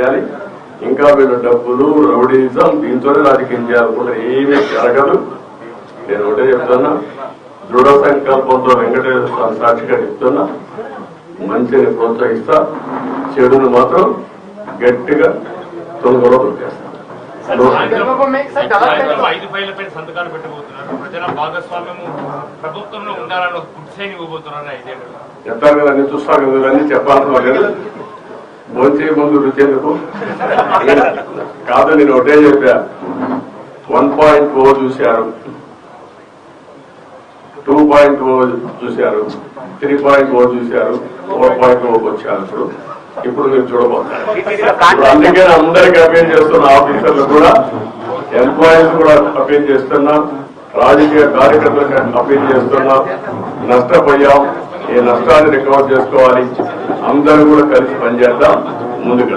చేయాలి. ఇంకా వీళ్ళు డబ్బులు రౌడీజం దీంతోనే రాజకీయం చేయాలనుకుంటే ఏమీ జరగదు. నేను ఒకటే చెప్తున్నా, దృఢ సంకల్పంతో వెంకటేశ్వర స్వామి సాక్షిగా చెప్తున్నా, మంచిని ప్రోత్సహిస్తా, చెడును మాత్రం గట్టిగా తొందరలో దొరికేస్తా. 5 ఫైళ్లపై సంతకాలు పెట్టబోతున్నారు. ప్రజల భాగస్వామ్యము ప్రభుత్వంలో ఉండాలని గుర్తు ఇవ్వబోతున్నారు. 5 ఏళ్ళు చెప్తారు కదా, అన్ని చూస్తాను కదా, అన్ని చెప్పాల్సిన లేదు. భోంచే ముందు రుచేందుకు కాదు. నేను ఒకటే చెప్పా, 1.4 చూశారు, 2.4 చూశారు, 3.4 చూశారు, 4.4 వచ్చారు. ఇప్పుడు మీరు చూడబోతున్నారు. అందుకే అందరికీ అపీల్ చేస్తున్న ఆఫీసర్లు కూడా, ఎంప్లాయీస్ కూడా అపీల్ చేస్తున్నాం, రాజకీయ కార్యకర్తలకు అపీల్ చేస్తున్నాం. నష్టపోయాం, ఈ నష్టాన్ని రికవర్ చేసుకోవాలి. అందరూ కూడా కలిసి పనిచేద్దాం, ముందుకు.